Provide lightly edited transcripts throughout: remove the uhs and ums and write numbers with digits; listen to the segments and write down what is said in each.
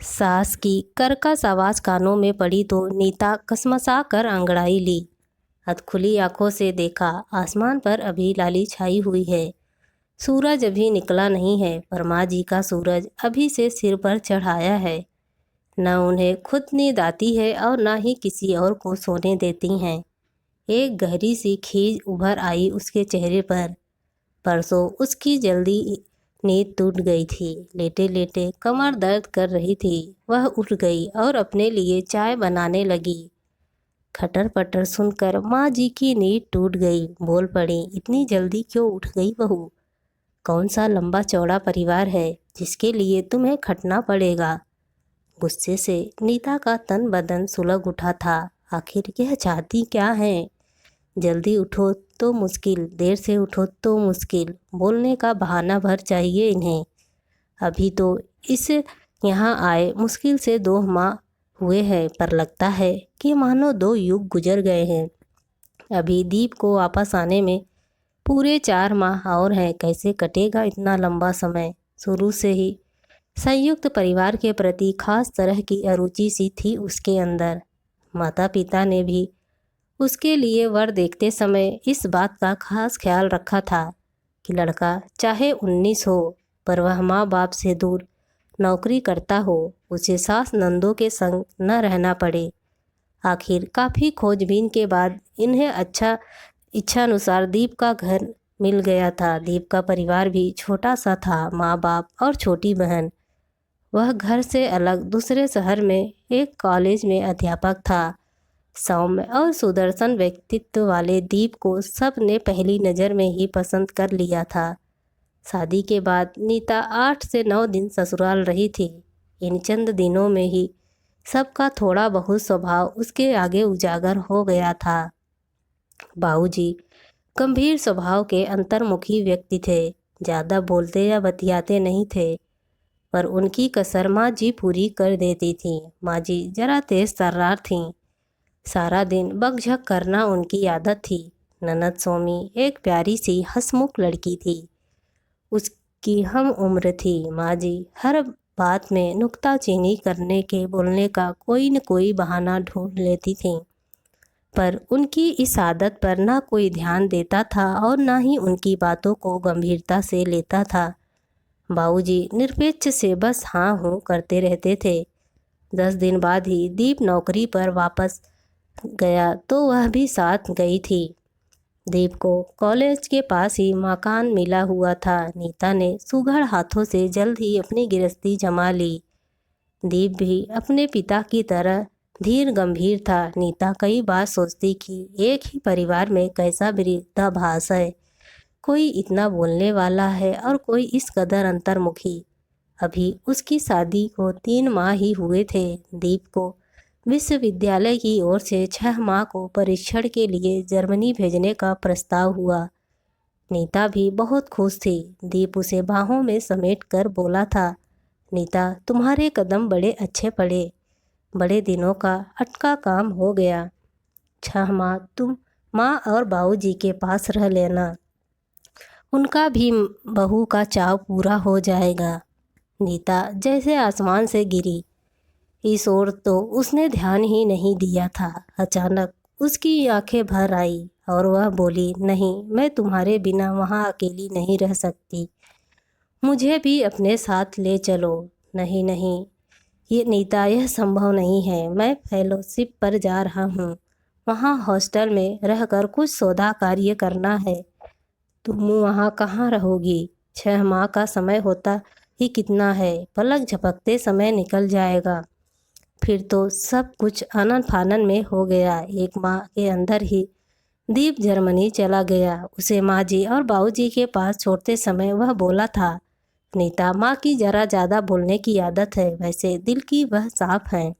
सास की कर्कश आवाज़ कानों में पड़ी तो नीता कसमसा कर अंगड़ाई ली। अधखुली आंखों से देखा, आसमान पर अभी लाली छाई हुई है। सूरज अभी निकला नहीं है, पर माँ जी का सूरज अभी से सिर पर चढ़ाया है। न उन्हें खुद नींद आती है और न ही किसी और को सोने देती हैं। एक गहरी सी खीज उभर आई उसके चेहरे पर। परसों उसकी जल्दी नींद टूट गई थी। लेटे लेटे कमर दर्द कर रही थी। वह उठ गई और अपने लिए चाय बनाने लगी। खटर पटर सुनकर माँ जी की नींद टूट गई। बोल पड़ी, इतनी जल्दी क्यों उठ गई बहू? कौन सा लंबा चौड़ा परिवार है जिसके लिए तुम्हें खटना पड़ेगा? गुस्से से नीता का तन बदन सुलग उठा था। आखिर यह चाहती क्या है? जल्दी उठो तो मुश्किल, देर से उठो तो मुश्किल। बोलने का बहाना भर चाहिए इन्हें। अभी तो इस यहाँ आए मुश्किल से 2 माह हुए हैं, पर लगता है कि मानो 2 युग गुजर गए हैं। अभी दीप को वापस आने में पूरे 4 माह और हैं। कैसे कटेगा इतना लंबा समय? शुरू से ही संयुक्त परिवार के प्रति खास तरह की अरुचि सी थी उसके अंदर। माता पिता ने भी उसके लिए वर देखते समय इस बात का खास ख्याल रखा था कि लड़का चाहे 19 हो, पर वह माँ बाप से दूर नौकरी करता हो, उसे सास नंदों के संग न रहना पड़े। आखिर काफ़ी खोजबीन के बाद इन्हें इच्छानुसार दीप का घर मिल गया था। दीप का परिवार भी छोटा सा था, माँ बाप और छोटी बहन। वह घर से अलग दूसरे शहर में एक कॉलेज में अध्यापक था। सौम्य और सुदर्शन व्यक्तित्व वाले दीप को सब ने पहली नज़र में ही पसंद कर लिया था। शादी के बाद नीता 8 से 9 दिन ससुराल रही थी। इन चंद दिनों में ही सबका थोड़ा बहुत स्वभाव उसके आगे उजागर हो गया था। बाबूजी गंभीर स्वभाव के अंतर्मुखी व्यक्ति थे। ज़्यादा बोलते या बतियाते नहीं थे, पर उनकी कसर माँ जी पूरी कर देती थी। माँ जी जरा तेज तर्रार थीं। सारा दिन बकझक करना उनकी आदत थी। ननद सोमी एक प्यारी सी हंसमुख लड़की थी। उसकी हम उम्र थी। माँ जी हर बात में नुक्ताचीनी करने के बोलने का कोई न कोई बहाना ढूंढ लेती थीं, पर उनकी इस आदत पर ना कोई ध्यान देता था और ना ही उनकी बातों को गंभीरता से लेता था। बाबूजी निरपेक्ष से बस हाँ हूँ करते रहते थे। 10 दिन बाद ही दीप नौकरी पर वापस गया तो वह भी साथ गई थी। दीप को कॉलेज के पास ही मकान मिला हुआ था। नीता ने सुघड़ हाथों से जल्द ही अपनी गृहस्थी जमा ली। दीप भी अपने पिता की तरह धीर गंभीर था। नीता कई बार सोचती कि एक ही परिवार में कैसा विरोधाभास है। कोई इतना बोलने वाला है और कोई इस कदर अंतर्मुखी। अभी उसकी शादी को 3 माह ही हुए थे। दीप को विश्वविद्यालय की ओर से 6 माह को परीक्षण के लिए जर्मनी भेजने का प्रस्ताव हुआ। नीता भी बहुत खुश थी। दीप उसे बाहों में समेट कर बोला था, नीता तुम्हारे कदम बड़े अच्छे पड़े। बड़े दिनों का अटका काम हो गया। 6 माह तुम माँ और बाबूजी के पास रह लेना, उनका भी बहू का चाव पूरा हो जाएगा। नीता जैसे आसमान से गिरी। इस ओर तो उसने ध्यान ही नहीं दिया था। अचानक उसकी आंखें भर आई और वह बोली, नहीं, मैं तुम्हारे बिना वहाँ अकेली नहीं रह सकती। मुझे भी अपने साथ ले चलो। नहीं नहीं, ये नीता, यह संभव नहीं है। मैं फेलोशिप पर जा रहा हूँ। वहाँ हॉस्टल में रहकर कुछ सौदा कार्य करना है। तुम वहाँ कहाँ रहोगी? 6 माह का समय होता ही कितना है, पलक झपकते समय निकल जाएगा। फिर तो सब कुछ आनन फानन में हो गया। 1 माह के अंदर ही दीप जर्मनी चला गया। उसे माँ जी और बाबूजी के पास छोड़ते समय वह बोला था, नीता, माँ की जरा ज़्यादा बोलने की आदत है, वैसे दिल की वह साफ है।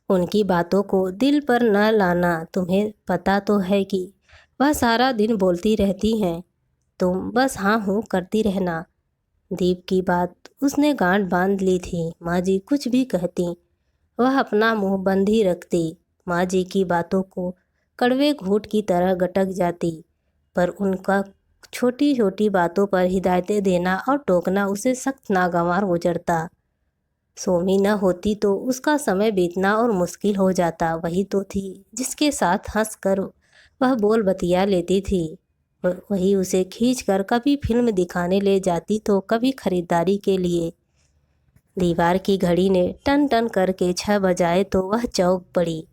उनकी बातों को दिल पर न लाना। तुम्हें पता तो है कि वह सारा दिन बोलती रहती हैं, तुम बस हाँ हूँ करती रहना। दीप की बात उसने गांठ बांध ली थी। माँ जी कुछ भी कहती, वह अपना मुंह बंद ही रखती। माँ जी की बातों को कड़वे घूंट की तरह गटक जाती, पर उनका छोटी छोटी बातों पर हिदायतें देना और टोकना उसे सख्त नागवार गुजरता। सोमी न होती तो उसका समय बीतना और मुश्किल हो जाता। वही तो थी जिसके साथ हंसकर वह बोल बतिया लेती थी। वही उसे खींचकर कभी फिल्म दिखाने ले जाती तो कभी खरीदारी के लिए। दीवार की घड़ी ने टन टन करके 6 बजाए तो वह चौंक पड़ी।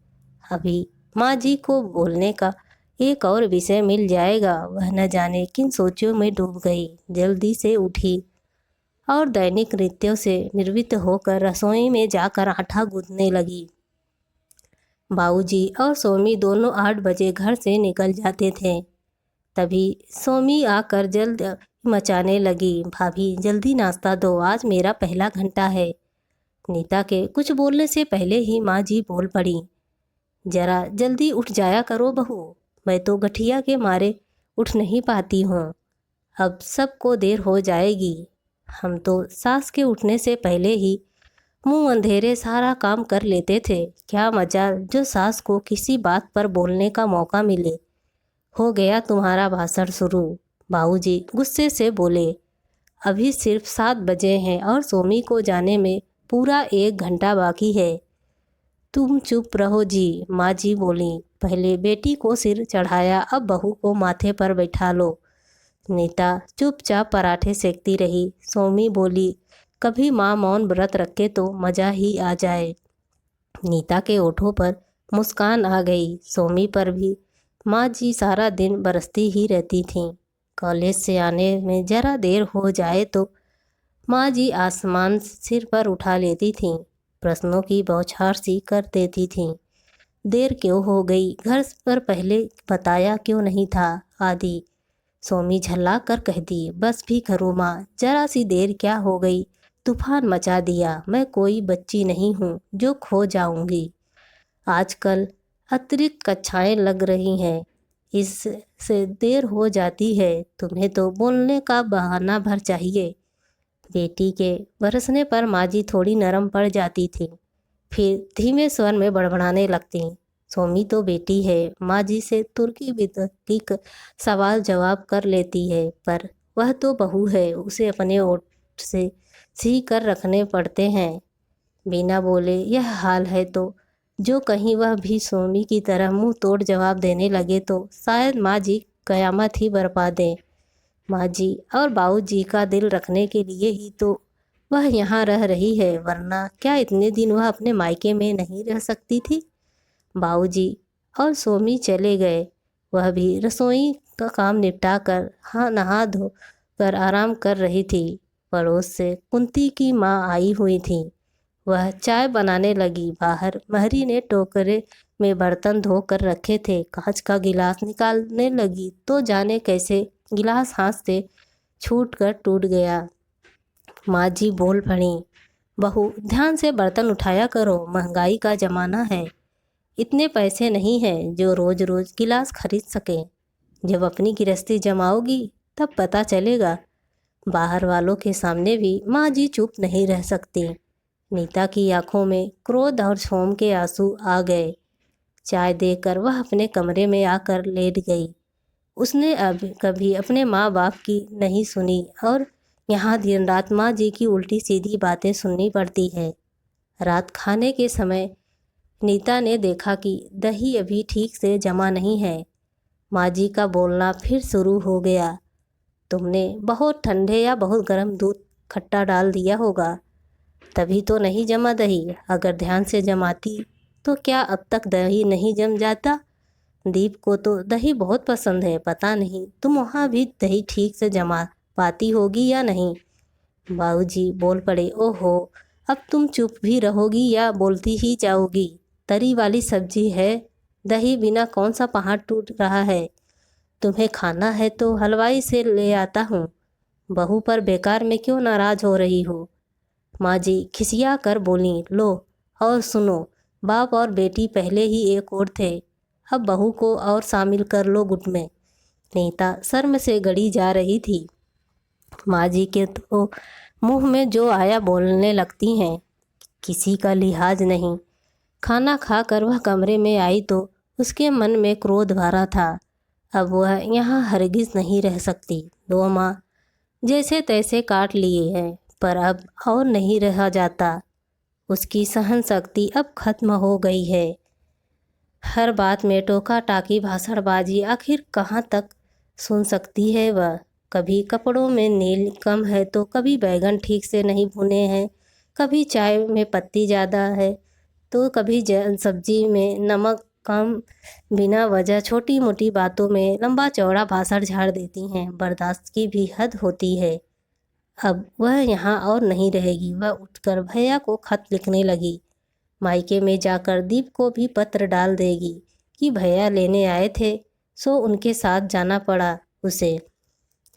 अभी माँ जी को बोलने का एक और विषय मिल जाएगा। वह न जाने किन सोचों में डूब गई। जल्दी से उठी और दैनिक नृत्यों से निर्वृत्त होकर रसोई में जाकर आटा गूंथने लगी। बाबूजी और सोमी दोनों 8 बजे घर से निकल जाते थे। तभी सोमी आकर जल्द मचाने लगी, भाभी जल्दी नाश्ता दो, आज मेरा पहला घंटा है। नीता के कुछ बोलने से पहले ही माँ जी बोल पड़ी, जरा जल्दी उठ जाया करो बहू, मैं तो गठिया के मारे उठ नहीं पाती हूँ। अब सबको देर हो जाएगी। हम तो सास के उठने से पहले ही मुंह अंधेरे सारा काम कर लेते थे। क्या मजा जो सास को किसी बात पर बोलने का मौका मिले। हो गया तुम्हारा भाषण शुरू, बाबूजी गुस्से से बोले। अभी सिर्फ 7 बजे हैं और सोमी को जाने में पूरा 1 घंटा बाकी है। तुम चुप रहो जी, माँ जी बोली। पहले बेटी को सिर चढ़ाया, अब बहू को माथे पर बैठा लो। नीता चुपचाप पराठे सेकती रही। सोमी बोली, कभी माँ मौन व्रत रखे तो मज़ा ही आ जाए। नीता के ओठों पर मुस्कान आ गई। सोमी पर भी माँ जी सारा दिन बरसती ही रहती थीं। कॉलेज से आने में ज़रा देर हो जाए तो माँ जी आसमान सिर पर उठा लेती थीं। प्रश्नों की बौछार सी कर देती थीं। देर क्यों हो गई, घर पर पहले बताया क्यों नहीं था आदि। सोमी झल्ला कर कहती, बस भी करो माँ, जरा सी देर क्या हो गई, तूफान मचा दिया। मैं कोई बच्ची नहीं हूँ जो खो जाऊंगी। आजकल अतिरिक्त कक्षाएं लग रही हैं, इससे देर हो जाती है। तुम्हें तो बोलने का बहाना भर चाहिए। बेटी के बरसने पर माँ जी थोड़ी नरम पड़ जाती थी, फिर धीमे स्वर में बड़बड़ाने लगती। सोमी तो बेटी है, माँ जी से तुर्की बितर्की सवाल जवाब कर लेती है, पर वह तो बहू है, उसे अपने ओठ से सी कर रखने पड़ते हैं। बिना बोले यह हाल है तो जो कहीं वह भी सोमी की तरह मुंह तोड़ जवाब देने लगे तो शायद माँ जी कयामत ही बरपा दें। माँ जी और बाबू जी का दिल रखने के लिए ही तो वह यहाँ रह रही है, वरना क्या इतने दिन वह अपने मायके में नहीं रह सकती थी। बाबूजी और सोमी चले गए। वह भी रसोई का काम निपटा कर नहा धो कर आराम कर रही थी। पड़ोस से कुंती की माँ आई हुई थी। वह चाय बनाने लगी। बाहर महरी ने टोकरे में बर्तन धो कर रखे थे, कांच का गिलास निकालने लगी तो जाने कैसे गिलास हाथ से छूट कर टूट गया। माँ जी बोल पड़ी, बहू ध्यान से बर्तन उठाया करो, महंगाई का ज़माना है। इतने पैसे नहीं हैं जो रोज़ रोज़ गिलास खरीद सकें। जब अपनी गृहस्थी जमाओगी तब पता चलेगा। बाहर वालों के सामने भी माँ जी चुप नहीं रह सकती। नीता की आंखों में क्रोध और शोम के आंसू आ गए। चाय देकर वह अपने कमरे में आकर लेट गई। उसने अब कभी अपने माँ बाप की नहीं सुनी और यहाँ दिन रात माँ जी की उल्टी सीधी बातें सुननी पड़ती है। रात खाने के समय नीता ने देखा कि दही अभी ठीक से जमा नहीं है। माँ जी का बोलना फिर शुरू हो गया, तुमने बहुत ठंडे या बहुत गर्म दूध खट्टा डाल दिया होगा, तभी तो नहीं जमा दही। अगर ध्यान से जमाती तो क्या अब तक दही नहीं जम जाता। दीप को तो दही बहुत पसंद है, पता नहीं तुम वहाँ भी दही ठीक से जमा पाती होगी या नहीं। बाबूजी बोल पड़े, ओहो, अब तुम चुप भी रहोगी या बोलती ही जाओगी। तरी वाली सब्जी है, दही बिना कौन सा पहाड़ टूट रहा है। तुम्हें खाना है तो हलवाई से ले आता हूँ। बहू पर बेकार में क्यों नाराज हो रही हो। माँ जी खिसिया कर बोली, लो और सुनो, बाप और बेटी पहले ही एक और थे, अब बहू को और शामिल कर लो गुट में। नीता शर्म से गड़ी जा रही थी। माँ जी के तो मुंह में जो आया बोलने लगती हैं, किसी का लिहाज नहीं। खाना खाकर वह कमरे में आई तो उसके मन में क्रोध भरा था। अब वह यहाँ हरगिज नहीं रह सकती। 2 माह जैसे तैसे काट लिए हैं, पर अब और नहीं रहा जाता। उसकी सहन शक्ति अब खत्म हो गई है। हर बात में टोका टाकी भाषणबाजी आखिर कहाँ तक सुन सकती है वह। कभी कपड़ों में नील कम है तो कभी बैगन ठीक से नहीं भुने हैं, कभी चाय में पत्ती ज़्यादा है तो कभी सब्जी में नमक कम। बिना वजह छोटी मोटी बातों में लंबा चौड़ा भाषण झाड़ देती हैं। बर्दाश्त की भी हद होती है। अब वह यहाँ और नहीं रहेगी। वह उठकर भैया को खत लिखने लगी। मायके में जाकर दीप को भी पत्र डाल देगी कि भैया लेने आए थे, सो उनके साथ जाना पड़ा उसे।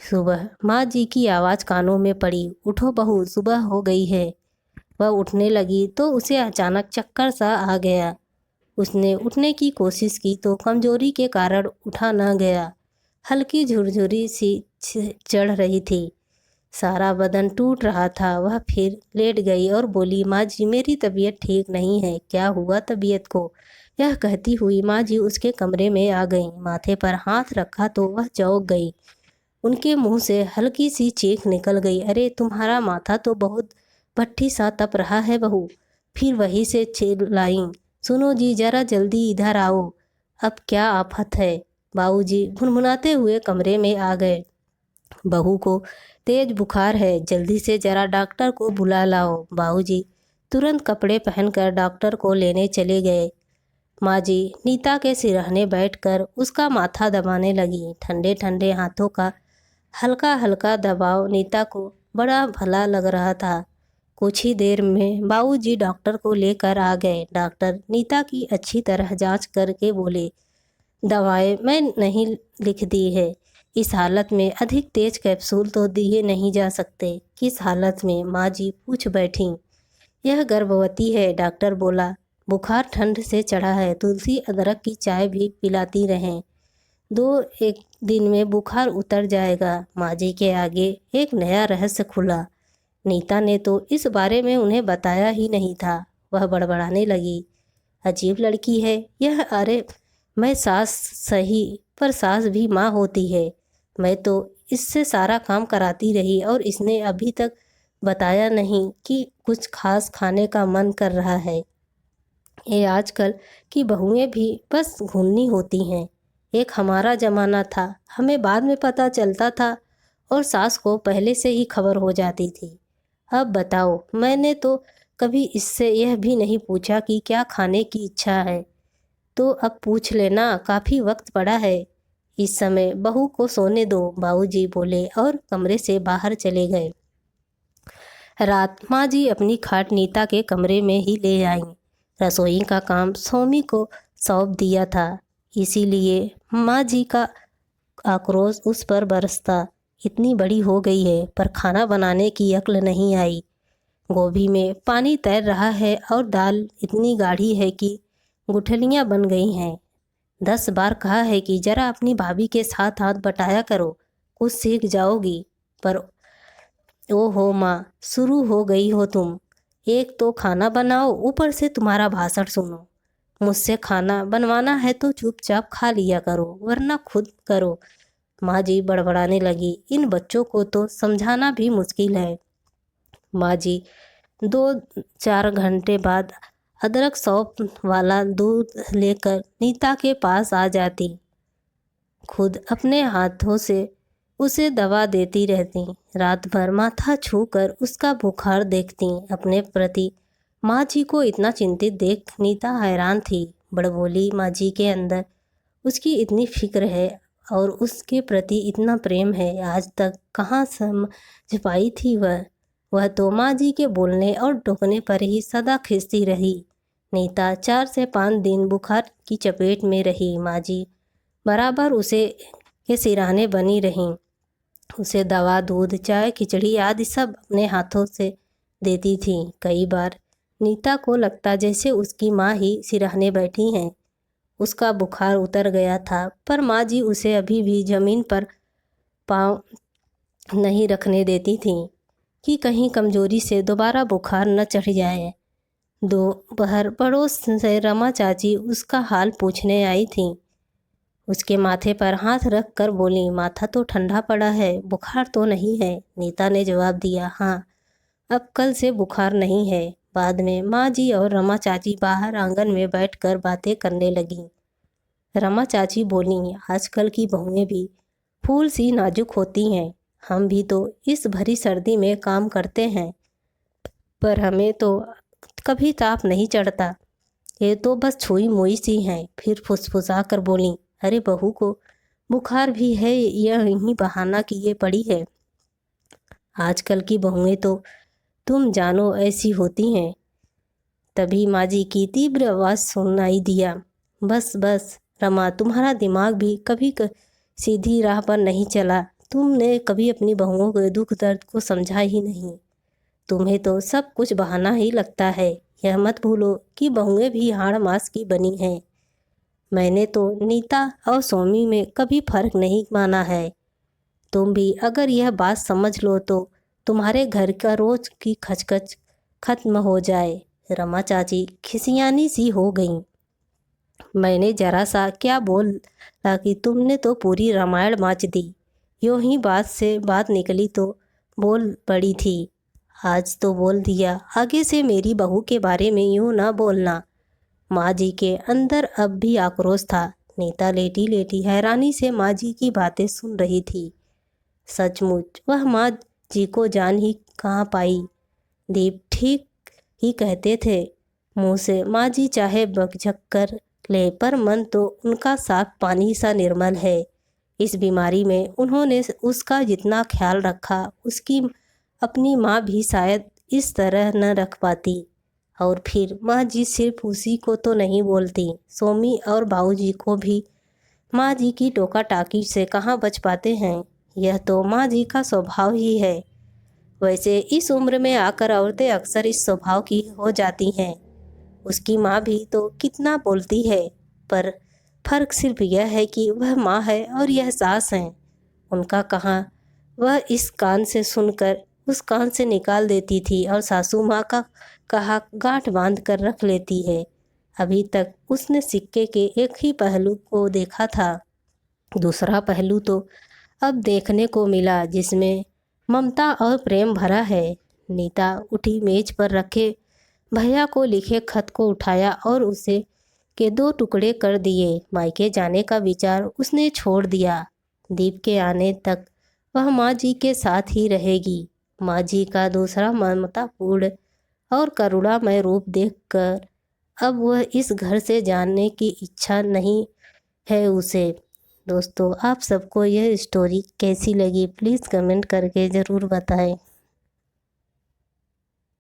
सुबह माँ जी की आवाज़ कानों में पड़ी, उठो बहू, सुबह हो गई है। वह उठने लगी तो उसे अचानक चक्कर सा आ गया। उसने उठने की कोशिश की तो कमजोरी के कारण उठा न गया। हल्की झुरझुरी सी चढ़ रही थी, सारा बदन टूट रहा था। वह फिर लेट गई और बोली, माँ जी मेरी तबीयत ठीक नहीं है। क्या हुआ तबीयत को? यह कहती हुई माँ जी उसके कमरे में आ गईं। माथे पर हाथ रखा तो वह चौंक गई। उनके मुंह से हल्की सी चीख निकल गई, अरे तुम्हारा माथा तो बहुत भट्ठी सा तप रहा है बहू। फिर वही से चिल्लाईं, सुनो जी जरा जल्दी इधर आओ, अब क्या आफत है। बाबूजी भुनभुनाते हुए कमरे में आ गए। बहू को तेज बुखार है, जल्दी से जरा डॉक्टर को बुला लाओ। बाबूजी तुरंत कपड़े पहनकर डॉक्टर को लेने चले गए। माँ जी नीता के सिरहने बैठकर उसका माथा दबाने लगी। ठंडे ठंडे हाथों का हल्का हल्का दबाव नीता को बड़ा भला लग रहा था। कुछ ही देर में बाबूजी डॉक्टर को लेकर आ गए। डॉक्टर नीता की अच्छी तरह जांच करके बोले, दवाएं मैं नहीं लिख दी है, इस हालत में अधिक तेज कैप्सूल तो दिए नहीं जा सकते। किस हालत में? माँ जी पूछ बैठी। यह गर्भवती है, डॉक्टर बोला। बुखार ठंड से चढ़ा है, तुलसी अदरक की चाय भी पिलाती रहें, 2-1 दिन में बुखार उतर जाएगा। माँ जी के आगे एक नया रहस्य खुला। नीता ने तो इस बारे में उन्हें बताया ही नहीं था। वह बड़बड़ाने लगी, अजीब लड़की है यह। अरे मैं सास सही, पर सास भी माँ होती है। मैं तो इससे सारा काम कराती रही और इसने अभी तक बताया नहीं कि कुछ खास खाने का मन कर रहा है। ये आजकल की बहुएं भी बस घूमनी होती हैं। एक हमारा ज़माना था, हमें बाद में पता चलता था और सास को पहले से ही खबर हो जाती थी। अब बताओ, मैंने तो कभी इससे यह भी नहीं पूछा कि क्या खाने की इच्छा है, तो अब पूछ लेना, काफ़ी वक्त पड़ा है। इस समय बहू को सोने दो, बाबूजी बोले और कमरे से बाहर चले गए। रात माँ जी अपनी खाट नीता के कमरे में ही ले आईं। रसोई का काम सोमी को सौंप दिया था, इसीलिए माँ जी का आक्रोश उस पर बरसता। इतनी बड़ी हो गई है पर खाना बनाने की अक्ल नहीं आई। गोभी में पानी तैर रहा है और दाल इतनी गाढ़ी है कि गुठलियाँ बन गई हैं। 10 बार कहा है कि जरा अपनी भाभी के साथ हाथ बटाया करो, कुछ सीख जाओगी। पर ओहो माँ, शुरू हो गई हो तुम। एक तो खाना बनाओ, ऊपर से तुम्हारा भाषण सुनो। मुझसे खाना बनवाना है तो चुपचाप खा लिया करो, वरना खुद करो। माँ जी बड़बड़ाने लगी, इन बच्चों को तो समझाना भी मुश्किल है। माँ जी 2-4 घंटे बाद अदरक सौंफ वाला दूध लेकर नीता के पास आ जाती। खुद अपने हाथों से उसे दवा देती रहती। रात भर माथा छूकर उसका बुखार देखती। अपने प्रति माँ जी को इतना चिंतित देख नीता हैरान थी। बड़बोली, माँ जी के अंदर उसकी इतनी फिक्र है और उसके प्रति इतना प्रेम है, आज तक कहाँ समझ पाई थी वह तो माँ जी के बोलने और टोकने पर ही सदा खिंचती रही। नीता 4 से 5 दिन बुखार की चपेट में रही। माँ जी बराबर उसे के सिरहाने बनी रहीं। उसे दवा, दूध, चाय, खिचड़ी आदि सब अपने हाथों से देती थी। कई बार नीता को लगता जैसे उसकी माँ ही सिरहाने बैठी हैं। उसका बुखार उतर गया था, पर माँ जी उसे अभी भी ज़मीन पर पाँव नहीं रखने देती थी कि कहीं कमजोरी से दोबारा बुखार न चढ़ जाए। दोपहर पड़ोस से रमा चाची उसका हाल पूछने आई थी। उसके माथे पर हाथ रख कर बोली, माथा तो ठंडा पड़ा है, बुखार तो नहीं है। नीता ने जवाब दिया, हाँ अब कल से बुखार नहीं है। बाद में माँ जी और रमा चाची बाहर आंगन में बैठकर बातें करने लगीं। रमा चाची बोलीं, आजकल की बहुएं भी फूल सी नाजुक होती हैं। हम भी तो इस भरी सर्दी में काम करते हैं, पर हमें तो कभी ताप नहीं चढ़ता। ये तो बस छुई मुई सी हैं। फिर फुसफुसा कर बोलीं, अरे बहू को बुखार भी है, यह यही बहाना किए पड़ी है। आजकल की बहुएं तो तुम जानो ऐसी होती हैं। तभी माँ जी की तीव्र आवाज़ सुनाई दिया, बस बस रमा, तुम्हारा दिमाग भी कभी सीधी राह पर नहीं चला। तुमने कभी अपनी बहुओं के दुख दर्द को समझा ही नहीं। तुम्हें तो सब कुछ बहाना ही लगता है। यह मत भूलो कि बहुएं भी हाड़ मांस की बनी हैं। मैंने तो नीता और सोमी में कभी फर्क नहीं माना है। तुम भी अगर यह बात समझ लो तो तुम्हारे घर का रोज की खचखच खत्म हो जाए। रमा चाची खिसियानी सी हो गईं। मैंने जरा सा क्या बोला कि तुमने तो पूरी रामायण माच दी। यूं ही बात से बात निकली तो बोल पड़ी थी। आज तो बोल दिया, आगे से मेरी बहू के बारे में यूं ना बोलना। माँ जी के अंदर अब भी आक्रोश था। नीता लेटी लेटी हैरानी से माँ जी की बातें सुन रही थी। सचमुच वह माँ जी को जान ही कहाँ पाई। दीप ठीक ही कहते थे, मुँह से माँ जी चाहे बकझक कर ले, पर मन तो उनका साफ पानी सा निर्मल है। इस बीमारी में उन्होंने उसका जितना ख्याल रखा, उसकी अपनी माँ भी शायद इस तरह न रख पाती। और फिर माँ जी सिर्फ उसी को तो नहीं बोलती, सोमी और बाबूजी को भी माँ जी की टोका टाकी से कहाँ बच पाते हैं। यह तो माँ जी का स्वभाव ही है। वैसे इस उम्र में आकर औरतें अक्सर इस स्वभाव की हो जाती हैं। उसकी माँ भी तो कितना बोलती है, पर फर्क सिर्फ यह है कि वह माँ है और यह सास है। उनका कहाँ वह इस कान से सुनकर उस कान से निकाल देती थी और सासू माँ का कहा गांठ बांध कर रख लेती है। अभी तक उसने सिक्के के एक ही पहलू को देखा था, दूसरा पहलू तो अब देखने को मिला जिसमें ममता और प्रेम भरा है। नीता उठी, मेज पर रखे भैया को लिखे खत को उठाया और उसे के 2 टुकड़े कर दिए। मायके जाने का विचार उसने छोड़ दिया। दीप के आने तक वह माँ जी के साथ ही रहेगी। माँ जी का दूसरा ममतापूर्ण और करुणामय रूप देखकर अब वह इस घर से जाने की इच्छा नहीं है उसे। दोस्तों, आप सबको यह स्टोरी कैसी लगी प्लीज़ कमेंट करके ज़रूर बताएं।